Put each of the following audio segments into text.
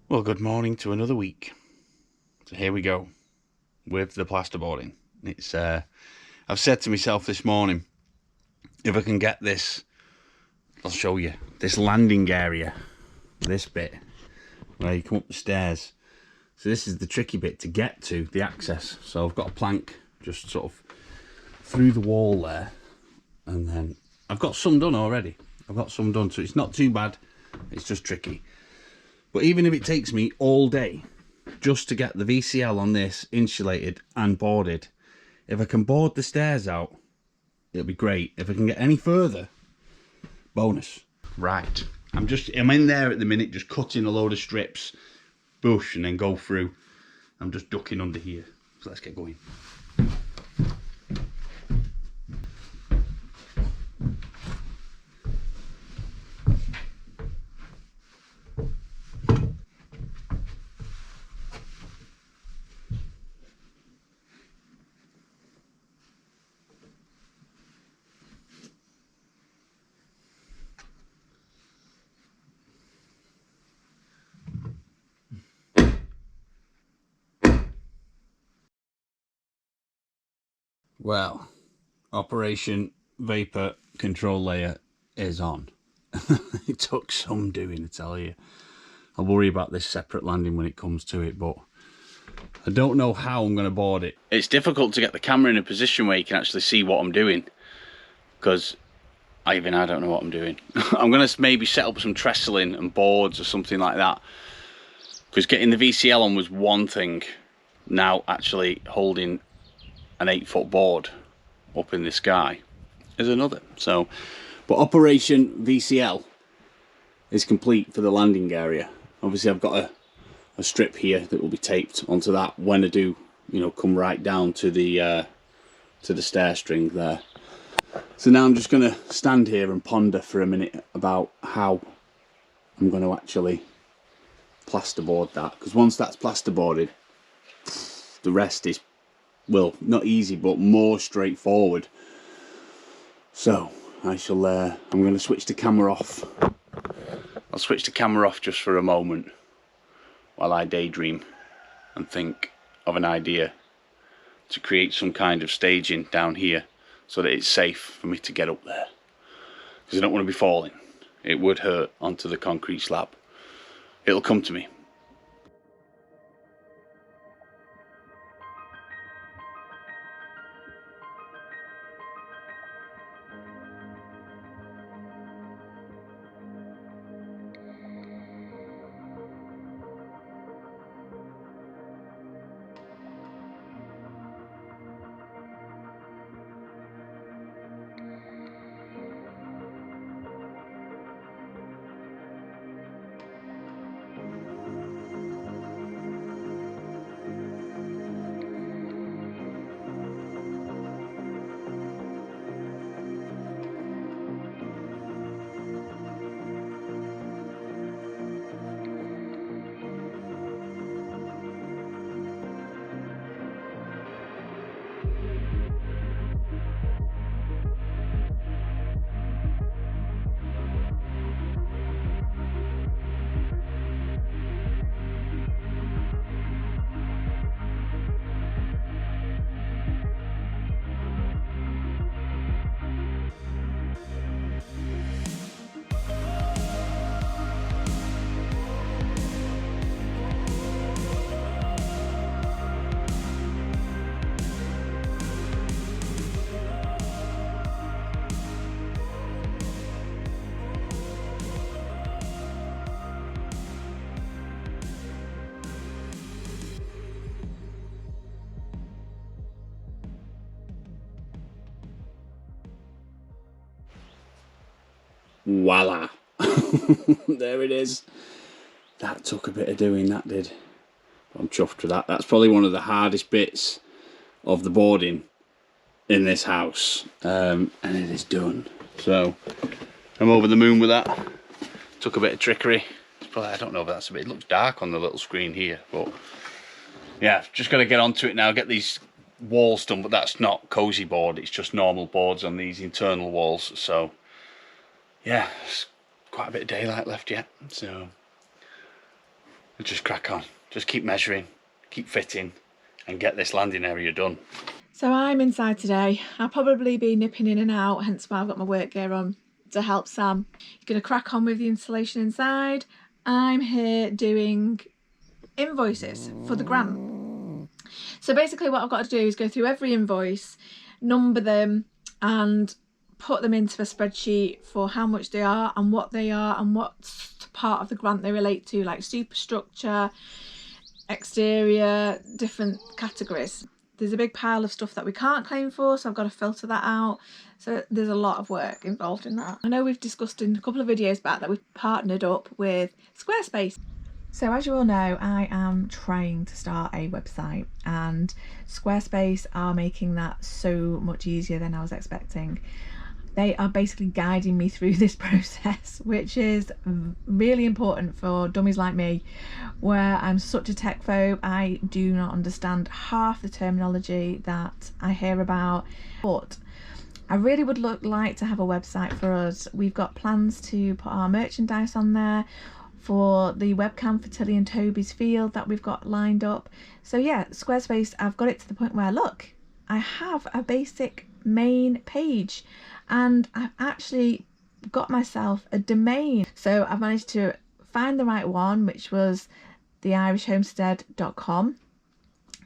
Well, good morning to another week. So here we go with the plasterboarding. It's I've said to myself this morning, if I can get this, I'll show you this landing area, this bit where you come up the stairs. So this is the tricky bit to get to the access. So I've got a plank just sort of through the wall there, and then I've got some done already. I've got some done, so it's not too bad. It's just tricky. But even if it takes me all day just to get the VCL on this insulated and boarded, if I can board the stairs out, it'll be great. If I can get any further, bonus. Right, I'm in there at the minute, just cutting a load of strips, bush, and then go through. I'm just ducking under here. So let's get going. Well, Operation Vapor Control Layer is on. It took some doing, I tell you. I'll worry about this separate landing when it comes to it, but I don't know how I'm going to board it. It's difficult to get the camera in a position where you can actually see what I'm doing, because I don't know what I'm doing. I'm going to maybe set up some trestling and boards or something like that, because getting the VCL on was one thing. Now actually holding an 8-foot board up in the sky is another. So, but Operation VCL is complete for the landing area. Obviously I've got a strip here that will be taped onto that when I do, come right down to the stair string there. So now I'm just going to stand here and ponder for a minute about how I'm going to actually plasterboard that, because once that's plasterboarded, the rest is, well, not easy, but more straightforward. So I'm going to switch the camera off. I'll switch the camera off just for a moment while I daydream and think of an idea to create some kind of staging down here so that it's safe for me to get up there, because I don't want to be falling. It would hurt onto the concrete slab. It'll come to me. Voila. There it is. That took a bit of doing, that did. I'm chuffed with that. That's probably one of the hardest bits of the boarding in this house, and it is done. So I'm over the moon with that. Took a bit of trickery. It's probably, I don't know if that's a bit, it looks dark on the little screen here, but yeah, just got to get onto it now, get these walls done. But that's not cozy board, it's just normal boards on these internal walls. So yeah, it's quite a bit of daylight left yet, so and just crack on. Just keep measuring, keep fitting, and get this landing area done. So I'm inside today. I'll probably be nipping in and out, hence why I've got my work gear on to help Sam. He's going to crack on with the installation inside. I'm here doing invoices for the grant. So basically what I've got to do is go through every invoice, number them and put them into a spreadsheet for how much they are and what part of the grant they relate to, like superstructure, exterior, different categories. There's a big pile of stuff that we can't claim for, so I've got to filter that out. So there's a lot of work involved in that. I know we've discussed in a couple of videos back that we've partnered up with Squarespace. So as you all know, I am trying to start a website, and Squarespace are making that so much easier than I was expecting. They are basically guiding me through this process, which is really important for dummies like me, where I'm such a tech phobe. I do not understand half the terminology that I hear about, but I really would like to have a website for us. We've got plans to put our merchandise on there for the webcam for Tilly and Toby's field that we've got lined up. So yeah, Squarespace, I've got it to the point where, look, I have a basic main page and I've actually got myself a domain. So I've managed to find the right one, which was theirishhomestead.com,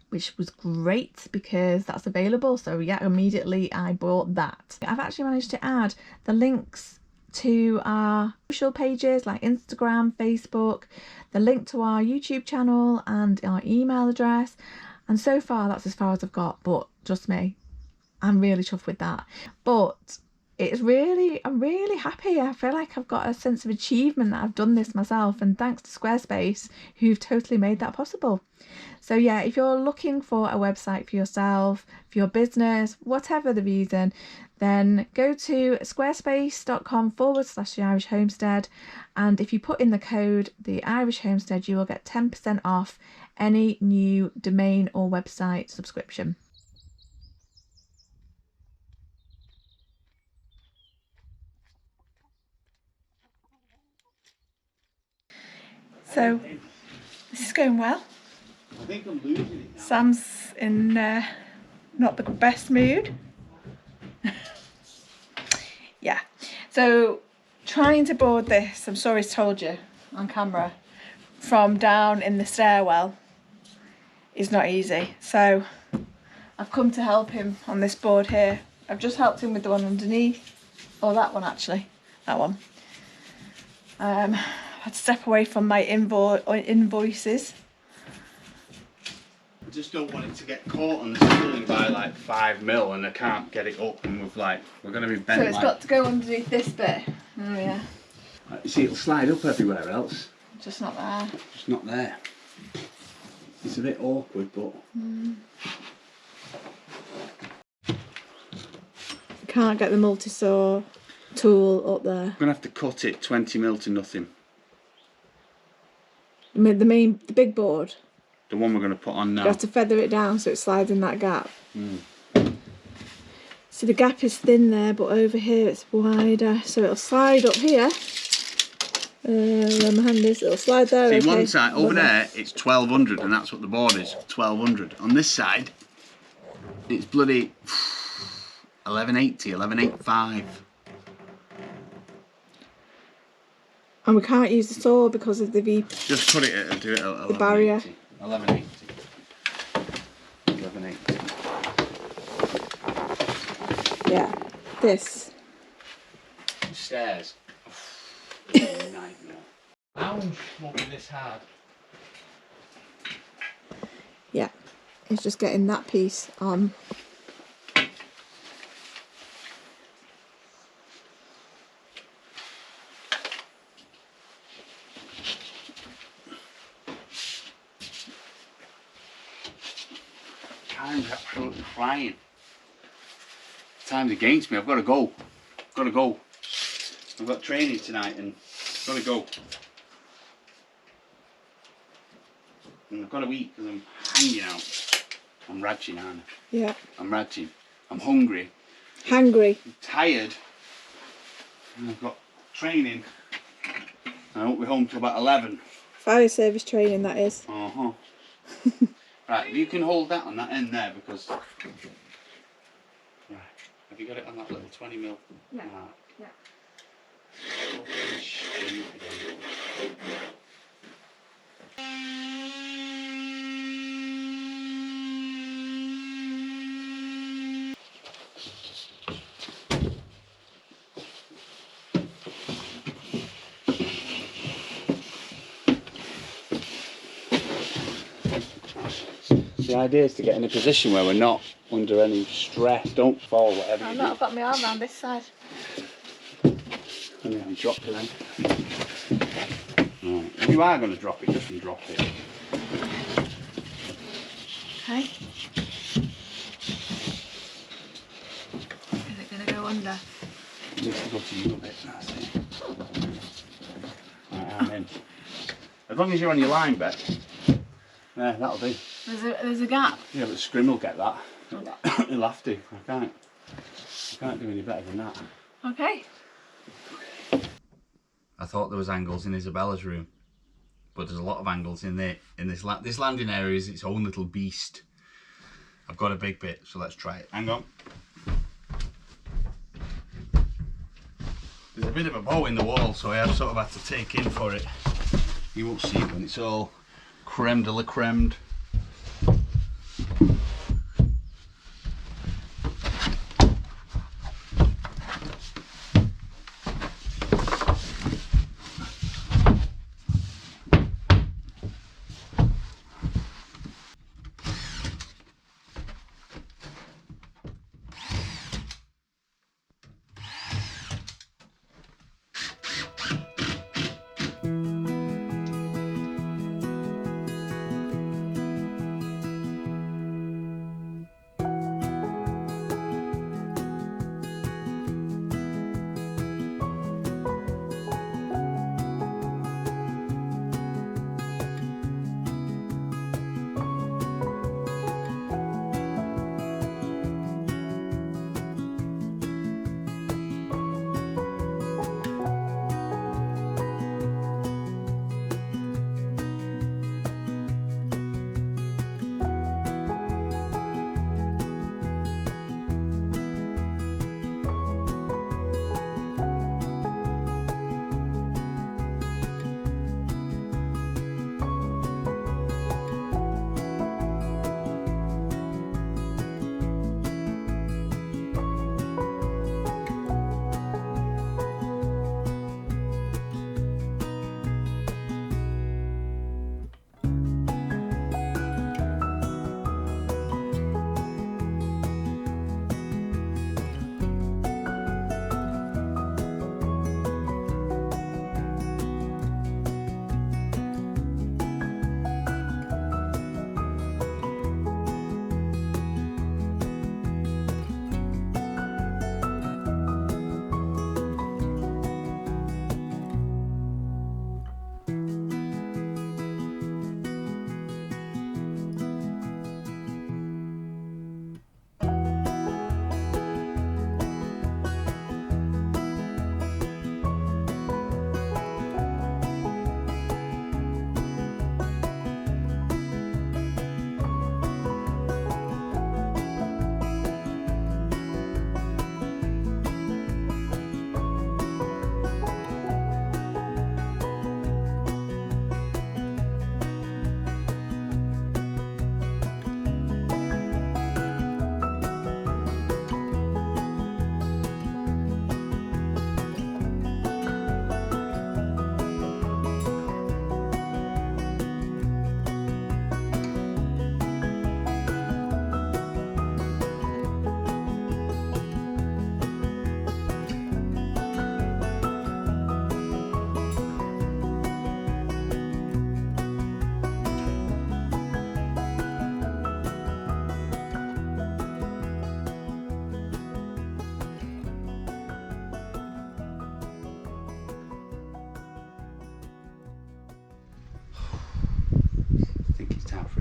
which was great because that's available. So yeah, immediately I bought that. I've actually managed to add the links to our social pages like Instagram, Facebook, the link to our YouTube channel and our email address. And so far that's as far as I've got, but trust me, I'm really chuffed with that. But I'm really happy. I feel like I've got a sense of achievement that I've done this myself, and thanks to Squarespace, who've totally made that possible. So yeah, if you're looking for a website for yourself, for your business, whatever the reason, then go to squarespace.com/theirishhomestead, and if you put in the code the Irish Homestead, you will get 10% off any new domain or website subscription. So this is going well. I think I'm losing it now. Sam's in not the best mood. Yeah, so trying to board this, I'm sorry I told you on camera, from down in the stairwell is not easy. So I've come to help him on this board here. I've just helped him with the one underneath, or that one actually, that one. I had to step away from my invoices. I just don't want it to get caught on the ceiling by like 5 mil and I can't get it up, and we're going to be bent. So it's got to go underneath this bit. Oh yeah. You see, it'll slide up everywhere else. Just not there. Just not there. It's a bit awkward, but... Can't get the multi-saw tool up there. I'm going to have to cut it 20 mil to nothing. The big board. The one we're going to put on now. You have to feather it down so it slides in that gap. So the gap is thin there, but over here it's wider, so it'll slide up here. Where my hand is, it'll slide there. See, okay. one side over there it's 1200, and that's what the board is, 1200. On this side it's bloody 1180, 1185. And we can't use the saw because of the Just put it at do it at the barrier. 1180. 1180. Yeah, this. Stairs. Nightmare. Ouch, won't be this hard. Yeah, it's just getting that piece on. Time's absolutely flying. Time's against me. I've got to go. I've got training tonight and I've got to go. And I've got to eat because I'm hanging out. I'm ratching, aren't I? Yeah. I'm ratching. I'm hungry. Hangry. I'm tired. And I've got training. I won't be home till about 11. Fire service training, that is. Uh-huh. Right, you can hold that on that end there because... Right, have you got it on that little 20mm? Yeah. Right. Yeah. The idea is to get in a position where we're not under any stress. Don't fall, whatever I'm you not, do. I've got my arm around this side. And then you drop it then. Right. If you are going to drop it, just drop it. Okay. Is it going to go under? It needs to go to you a bit. That's it. Right, I'm in. As long as you're on your line, Bet. Yeah, that'll do. There's a gap. Yeah, but Scrim will get that. He'll have to. I can't do any better than that. Okay. I thought there was angles in Isabella's room, but there's a lot of angles in there. In this landing area is its own little beast. I've got a big bit, so let's try it. Hang on. There's a bit of a bow in the wall, so I have sort of had to take in for it. You won't see it when it's all creme de la creme.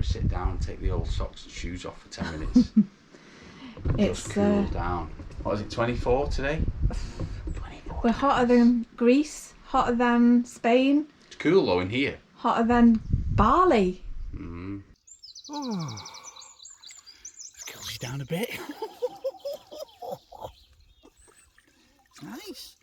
Sit down and take the old socks and shoes off for 10 minutes. It's just cool down. What is it, 24 today? 24. We're hotter than Greece, hotter than Spain. It's cool though in here. Hotter than barley. Oh, cools you down a bit. Nice.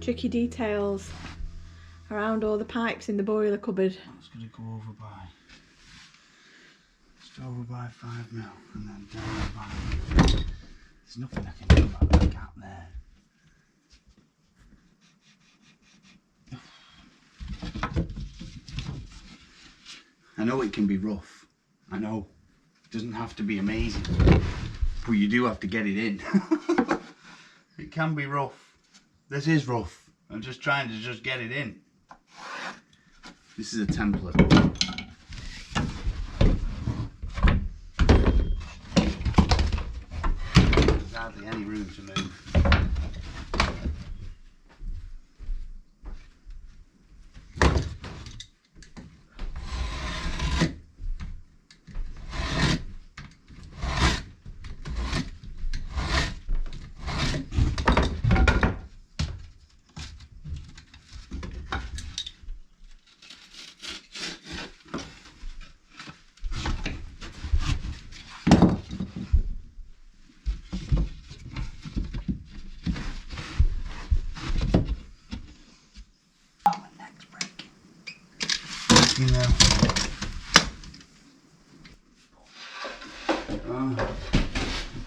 Tricky details around all the pipes in the boiler cupboard. That's going to go over by, just over by 5 mil and then down by, there's nothing I can do about that gap there. I know it can be rough, I know, it doesn't have to be amazing, but you do have to get it in. It can be rough. This is rough. I'm just trying to just get it in. This is a template. There's hardly any room to move. You know.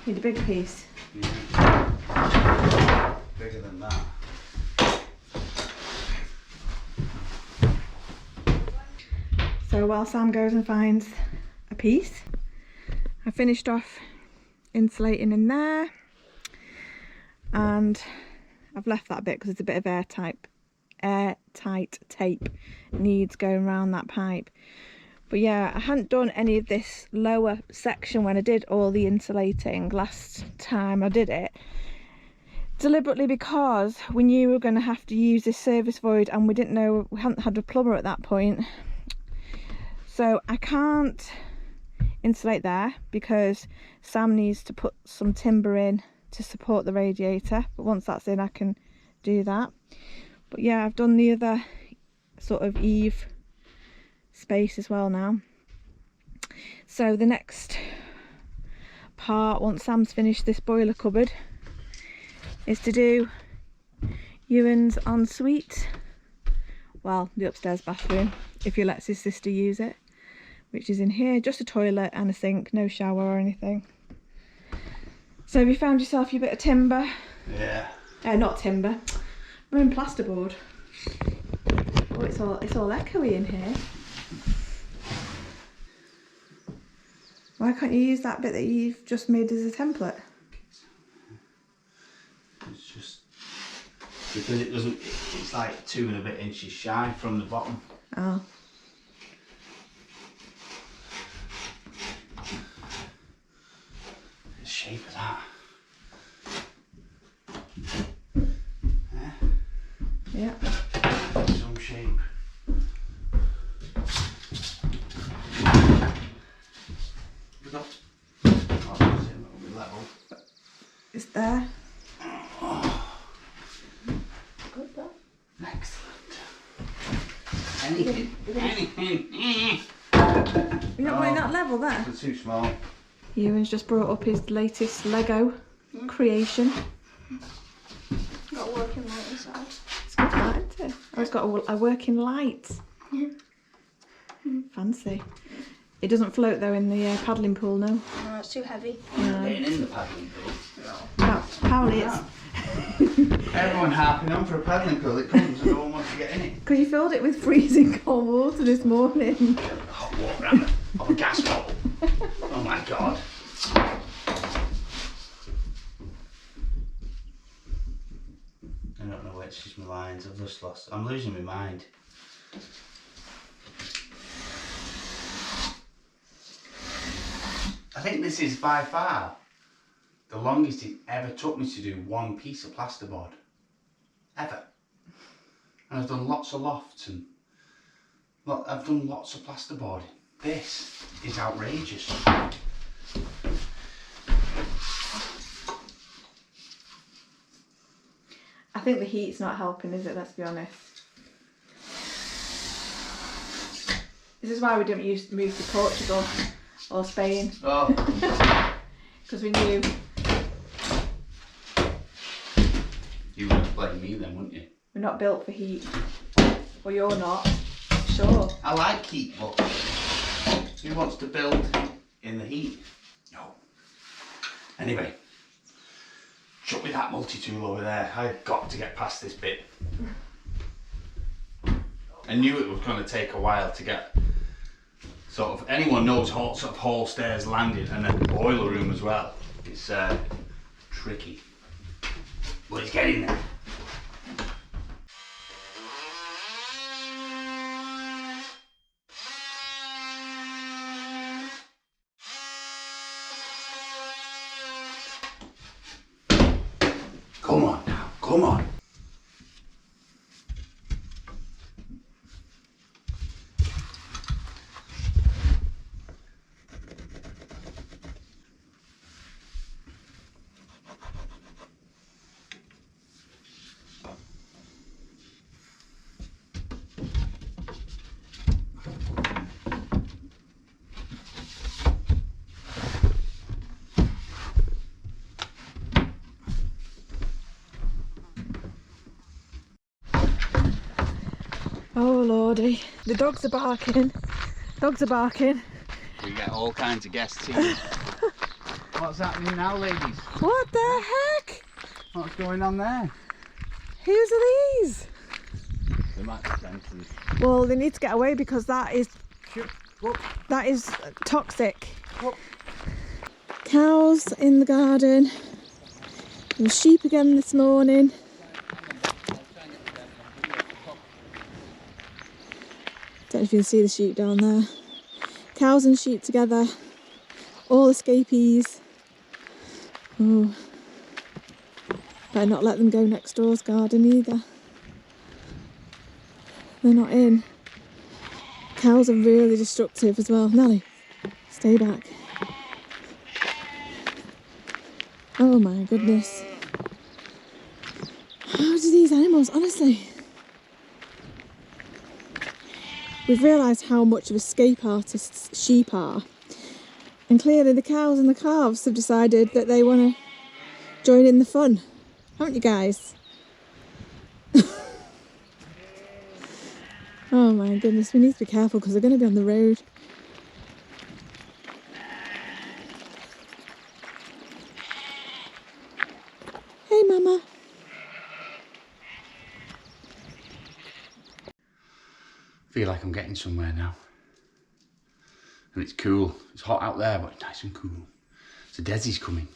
Need a big piece. Yeah. Bigger than that. So while Sam goes and finds a piece, I finished off insulating in there, and I've left that bit because it's a bit of airtight tape needs going around that pipe. But yeah, I hadn't done any of this lower section when I did all the insulating last time I did it, deliberately because we knew we were going to have to use this service void and we didn't know, we hadn't had a plumber at that point. So I can't insulate there because Sam needs to put some timber in to support the radiator, but once that's in I can do that. But yeah, I've done the other sort of eave space as well now. So the next part, once Sam's finished this boiler cupboard, is to do Ewan's ensuite. Well, the upstairs bathroom, if he lets his sister use it, which is in here. Just a toilet and a sink, no shower or anything. So have you found yourself your bit of timber? Yeah. Not timber. We're in plasterboard. Oh, it's all echoey in here. Why can't you use that bit that you've just made as a template? It's just because it doesn't. It's like 2 and a bit inches shy from the bottom. Oh. The shape of that. Yeah. Some shape. It's there. Excellent. Anything. You're not wanting that level there? It's too small. Ewan's just brought up his latest Lego creation. Got a working light inside. It's got that, isn't it? Oh, it's got a working light. Fancy. It doesn't float though in the paddling pool, no? No, it's too heavy. Getting in the paddling pool. No, apparently it's... Everyone harping on for a paddling pool. It comes and no one wants to get in it. Because you filled it with freezing cold water this morning. Hot water out of a gas bottle. Oh my god. I don't know which is my lines. I've just lost. I'm losing my mind. I think this is by far the longest it ever took me to do one piece of plasterboard. Ever. And I've done lots of lofts and I've done lots of plasterboarding. This is outrageous. I think the heat's not helping, is it? Let's be honest. This is why we didn't move to Portugal or Spain. Oh. Because we knew. You would blame me then, wouldn't you? We're not built for heat. Well, you're not. Sure. I like heat, but who wants to build in the heat? No. Anyway, shut me that multi-tool over there. I've got to get past this bit. I knew it was going to take a while to get sort of, anyone knows sort of hall stairs landing and then boiler room as well. It's tricky, but it's getting there. Come on now, come on. Oh lordy, the dogs are barking. Dogs are barking. We get all kinds of guests here. What's happening now, ladies? What the heck? What's going on there? Whose are these? The match fences. Well, they need to get away because that is toxic. Whoop. Cows in the garden. And sheep again this morning. Don't know if you can see the sheep down there. Cows and sheep together. All escapees. Oh. Better not let them go next door's garden either. They're not in. Cows are really destructive as well. Nelly, stay back. Oh my goodness. How do these animals, honestly? We've realised how much of escape artists sheep are And clearly the cows and the calves have decided that they want to join in the fun. Haven't you guys? Oh my goodness, we need to be careful because they're going to be on the road. Hey Mama. I feel like I'm getting somewhere now. And it's cool. It's hot out there, but it's nice and cool. So Desi's coming.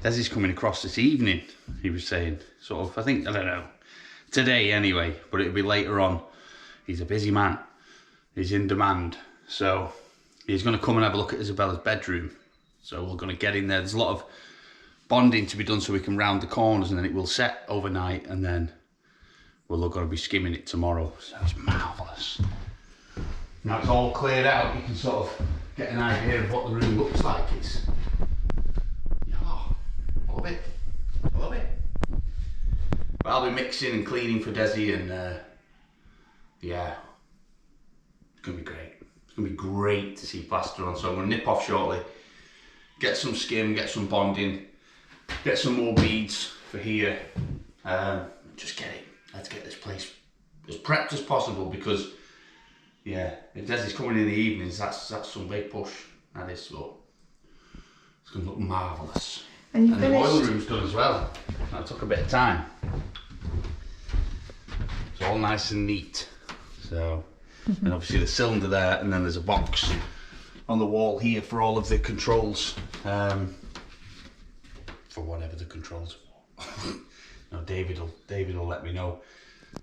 Desi's coming across this evening, he was saying. Sort of, I think, I don't know. Today anyway, but it'll be later on. He's a busy man. He's in demand. So he's going to come and have a look at Isabella's bedroom. So we're going to get in there. There's a lot of bonding to be done so we can round the corners, and then it will set overnight, and then we're going to be skimming it tomorrow. So it's marvellous. Now it's all cleared out, you can sort of get an idea of what the room looks like. It's, oh, I love it. I love it. But I'll be mixing and cleaning for Desi, and yeah, it's going to be great. It's going to be great to see plaster on. So I'm going to nip off shortly, get some skim, get some bonding, get some more beads for here. Just get it. Let's get this place as prepped as possible, because yeah, if Desi's coming in the evenings, that's some big push. That is, so it's going to look marvellous. And the boiler room's done as well. That took a bit of time. It's all nice and neat. So, and obviously the cylinder there, and then there's a box on the wall here for all of the controls. For whatever the controls are for. No, David will let me know.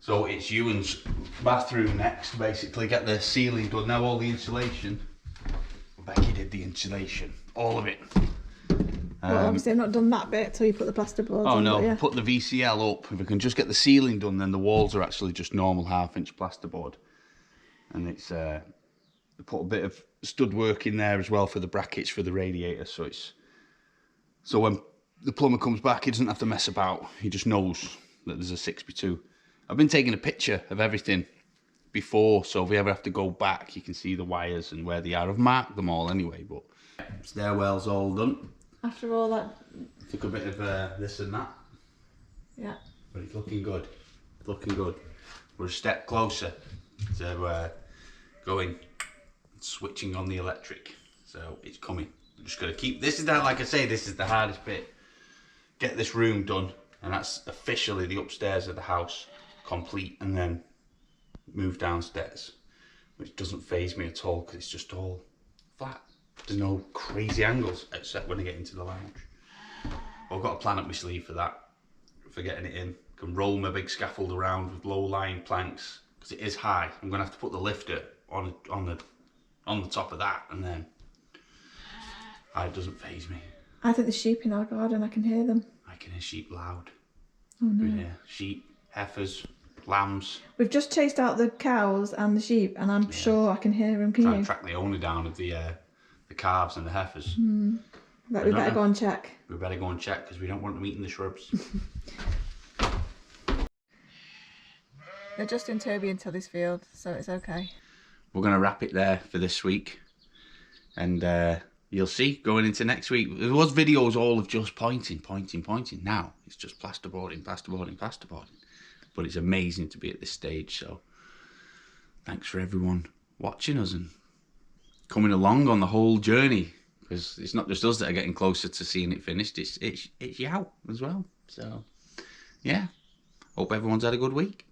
So it's Ewan's bathroom next, basically. Get the ceiling done. Now all the insulation. Becky did the insulation. All of it. Well, obviously I've not done that bit till you put the plasterboards on. Oh no, Yeah. put the VCL up. If we can just get the ceiling done, then the walls are actually just normal 1/2-inch plasterboard. And it's put a bit of stud work in there as well for the brackets for the radiator. So when the plumber comes back, he doesn't have to mess about. He just knows that there's a 6x2. I've been taking a picture of everything before, so if we ever have to go back, you can see the wires and where they are. I've marked them all anyway, but stairwell's all done. After all that. Took a bit of this and that. Yeah. But it's looking good. It's looking good. We're a step closer to going and switching on the electric. So it's coming. I'm just going to keep, this is that, like I say, this is the hardest bit. Get this room done, and that's officially the upstairs of the house complete, and then move downstairs, which doesn't faze me at all because it's just all flat. There's no crazy angles except when I get into the lounge. I've got a plan up my sleeve for that, for getting it in. I can roll my big scaffold around with low-lying planks because it is high. I'm going to have to put the lifter on the top of that, and then it doesn't faze me. I think the sheep in our garden, I can hear them. I can hear sheep loud. Oh no. Yeah, sheep, heifers, lambs. We've just chased out the cows and the sheep, and I'm sure I can hear them. Can Try you? and track the owner down of the calves and the heifers. But we better go and check. We better go and check because we don't want them eating the shrubs. They're just in Toby and Tilly's field, so it's okay. We're going to wrap it there for this week. And you'll see going into next week. There was videos all of just pointing. Now it's just plasterboarding. But it's amazing to be at this stage. So thanks for everyone watching us and coming along on the whole journey. Because it's not just us that are getting closer to seeing it finished. It's you as well. So yeah, hope everyone's had a good week.